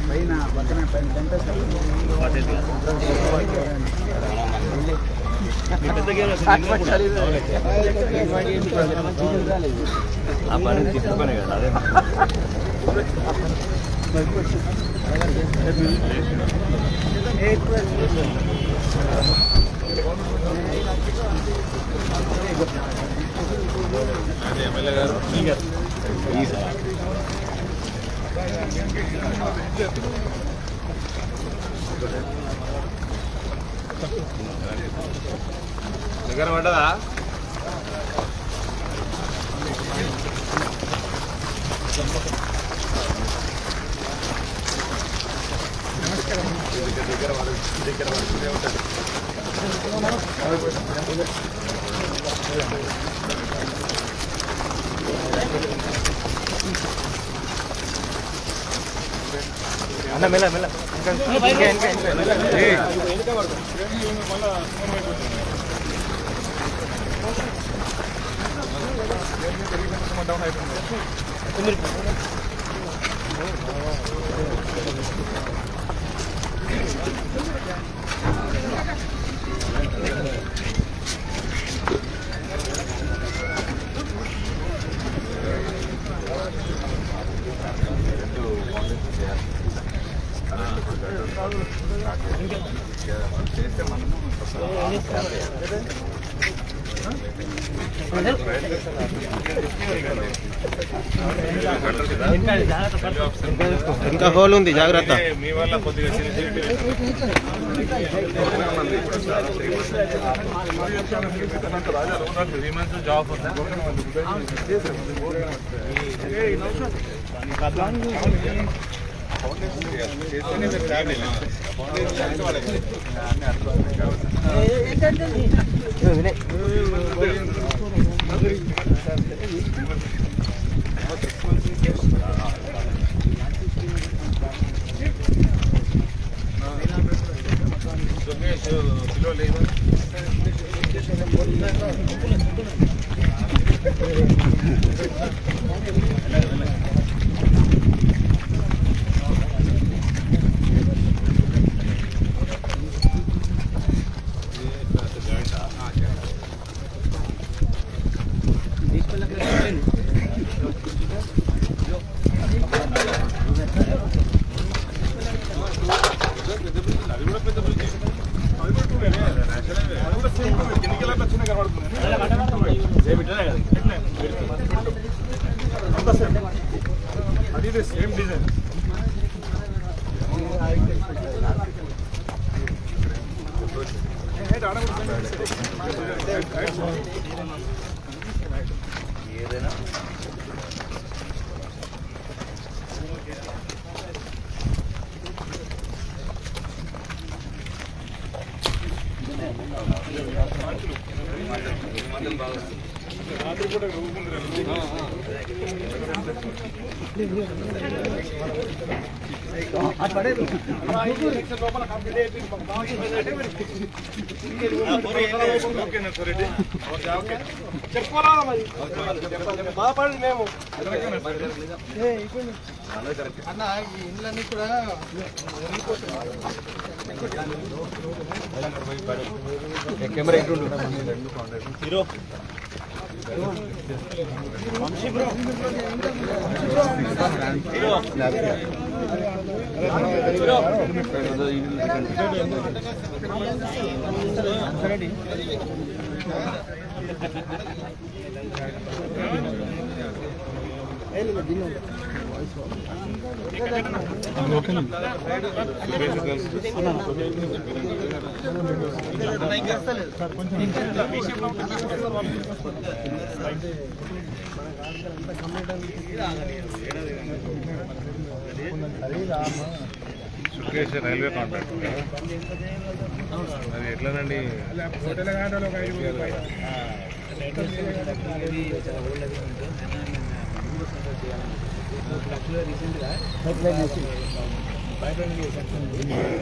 పైన పక్కన ఆ పని తీసుకునే కదా అదే ఎమ్మెల్యే గారు దగ్గర పడ్డదా దగ్గర పడుతూనే ఉంటుంది అన్న మెల్ల మెల్ల చేస్తే మనం ఇంకా హోల్ ఉంది జాగ్రత్త మీ వల్ల కొద్దిగా జాబ్ అది సేమ్ డిజైన్ ఏదైనా రాత్రి కూడా చెప్పరా మరి బాధపడి మేము అన్న ఈ ఇళ్ళన్నీ కూడా camera hero Sukesh railway contract అది ఎట్లానండి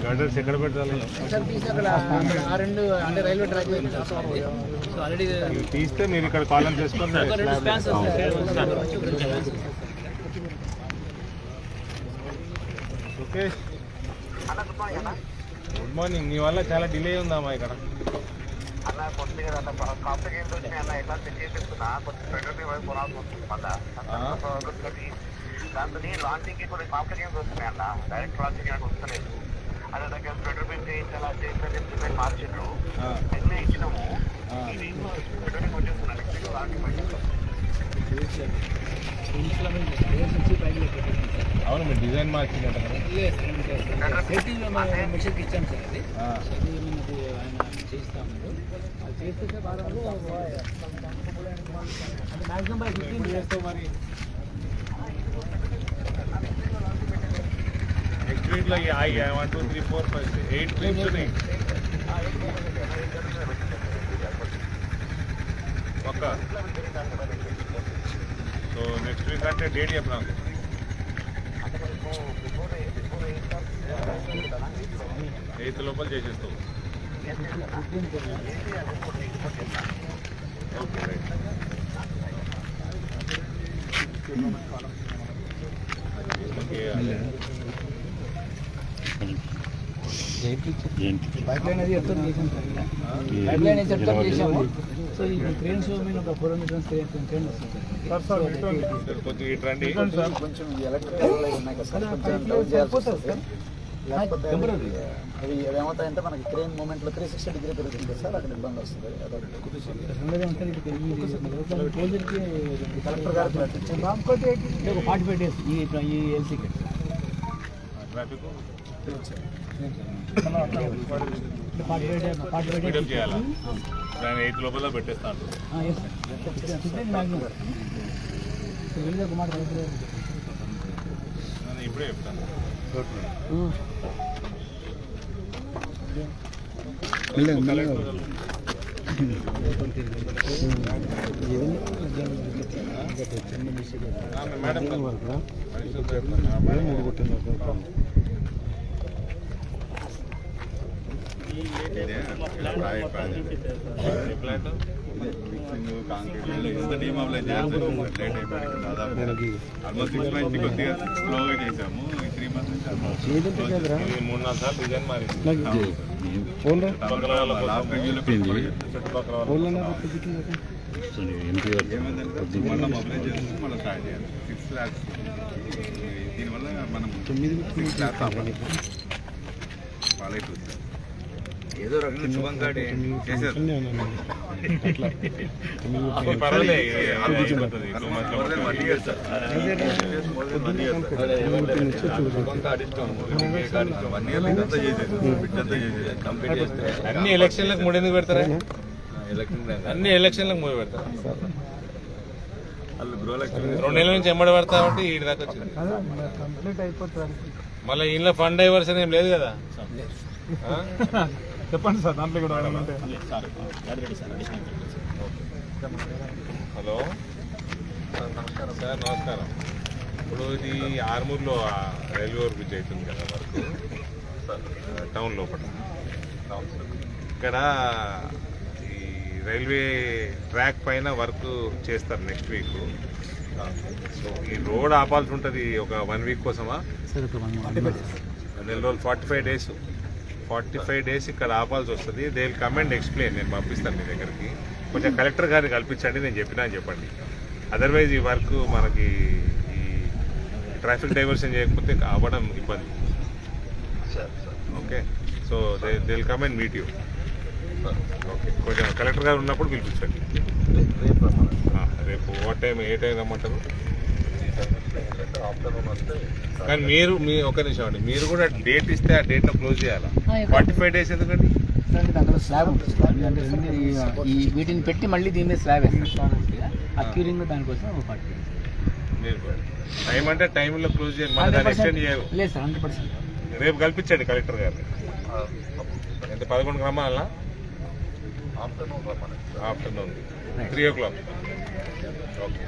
గడ్డర్స్ ఎక్కడ పెట్టాలి రైల్వే ట్రాక్ తీస్తే మీరు ఇక్కడ కాలం చేసుకొని సుకేష్ గుడ్ మార్నింగ్. నీ వల్ల చాలా డిలే ఉందమ్మా ఇక్కడ. అన్న కొద్దిగా అన్న కాంప్లెక్స్ గేమ్స్ వచ్చినాయి అన్న ఎట్లా సెట్ చేసేస్తున్నా కొంచెం ఫెడరల్ వైపు కొనాల్సి వస్తుంది మళ్ళా దాంతో లాంచింగ్ కి కొన్ని కాంప్లెక్స్ గేమ్స్ వస్తున్నాయి అన్న డైరెక్ట్ లాంచింగ్ నాకు వస్తలేదు. అదే దగ్గర ఫెడరల్ బిల్ చేయించాలా చేయించాలి మార్చిండ్రు ఎట్లా ఇచ్చినాము ఫెడరల్ వచ్చేస్తున్నా నెక్స్ట్ లాంచింగ్ అవును, మీరు డిజైన్ మార్చిందంట కదా. మిషన్కి ఇచ్చాం సార్. అది ఆయన చేస్తా ఉన్నారు. అది చేస్తే వారాలు మ్యాక్సిమం బై 15 చేస్తాం. మరి నెక్స్ట్ వీక్లో 1 2 3 4 5 8 ట్రిప్స్ ఉన్నాయి. పక్క. సో నెక్స్ట్ వీక్ అంటే డేట్ చెప్పు నాకు. 8 లోపల చేసేస్తావు. Okay right. పైప్లైన్ అది ఎత్తున చేసాం సార్. పైప్లైన్ అయితే ఎత్తున చేసాము. సో ఈ క్రేన్ షో మీద ఒక 400 మీటర్స్ క్రేన్ వస్తుంది సార్. కొంచెం ఇటు రండి. కొంచెం ఎలక్ట్రికల్ ఉన్నాయి కదా సార్, కొంచెం డౌన్ చేయాల్సి వస్తుంది సార్. లేకపోతే అవి ఏమవుతాయంటే మనకి క్రేన్ మూమెంట్లో 360 డిగ్రీ పెరుగుతుంది సార్, అక్కడ ఇబ్బంది వస్తుంది. కలెక్టర్ గారికి ఒక 45 డేస్ ఈ ఎల్సీకి ట్రాఫిక్ 45 మీటప్ చేయాలా? దాన్ని 8 లోపల పెట్టేస్తాను. ఇప్పుడే చెప్తాను. మేడం ఆల్మోస్ట్ 6 మంత్స్ కొద్దిగా స్లోగా చేసాము. 3 మంత్స్ నుంచి 3-4 సార్లు డిజైన్ మారింది. మళ్ళీ మొబైల్ చేసి మళ్ళీ స్టార్ట్ చేయాలి. 6 lakhs. దీనివల్ల మనం 6 lakhs ఫాలో అయిపోతుంది. ఏదో రకంగా శుభం కాడి చేశారు. అన్ని ఎలక్షన్లకు మూడెందుకు పెడతారా? అన్ని ఎలక్షన్లకు మూడు పెడతారా? వాళ్ళు గృహలక్ష్మి 2 నెలల నుంచి ఎమ్మడి పడతా ఉంటే ఈ దాకా వచ్చింది. కంప్లీట్ అయిపోతుంది. మళ్ళీ ఇంట్లో ఫండ్ డైవర్షన్ ఏం లేదు కదా? చెప్పండి సార్, దాంట్లో కూడా హలో సార్, నమస్కారం. ఇప్పుడు ఇది ఆర్మూర్లో రైల్వే ఓవర్ బ్రిడ్జ్ అవుతుంది కదా వర్క్ టౌన్ లోపల. ఇక్కడ ఈ రైల్వే ట్రాక్ పైన వర్క్ చేస్తారు నెక్స్ట్ వీక్. సో ఈ రోడ్ ఆపాల్సి ఉంటుంది ఒక 1 వీక్ కోసమా? నెల రోజులు 45 డేస్ ఇక్కడ ఆపాల్సి వస్తుంది. They will come and explain. నేను పంపిస్తాను మీ దగ్గరికి. కొంచెం కలెక్టర్ గారిని కల్పించండి, నేను చెప్పినా అని చెప్పండి. అదర్వైజ్ ఈ వర్క్ మనకి ఈ ట్రాఫిక్ డైవర్షన్ చేయకపోతే అవ్వడం ఇబ్బంది. Okay, so they will come and meet you. Okay, కొంచెం కలెక్టర్ గారు ఉన్నప్పుడు పిలిపించండి. రేపు ఏ టైం రమ్మంటారు? కానీ మీరు ఒక నిమిషం అండి, మీరు కూడా డేట్ ఇస్తే ఆ డేట్లో క్లోజ్ చేయాలా? 45 డేస్ ఎందుకండి? దాంట్లో స్లాబ్ ఉంటుంది. ఈ వీటిని పెట్టి మళ్ళీ దీని మీద స్లాబ్ వేస్తారు. ఆ క్యూరింగ్ దానికోసం 40 డేస్. టైం అంటే టైంలో క్లోజ్ చేయాలి, మళ్ళీ దాన్ని ఎక్స్టెండ్ చేయాలి. లేదు సార్, 100%. రేపు కల్పించండి కలెక్టర్ గారిని. ఎంత 11 రమ్మాలా? Afternoon 3 o'clock. ఓకే.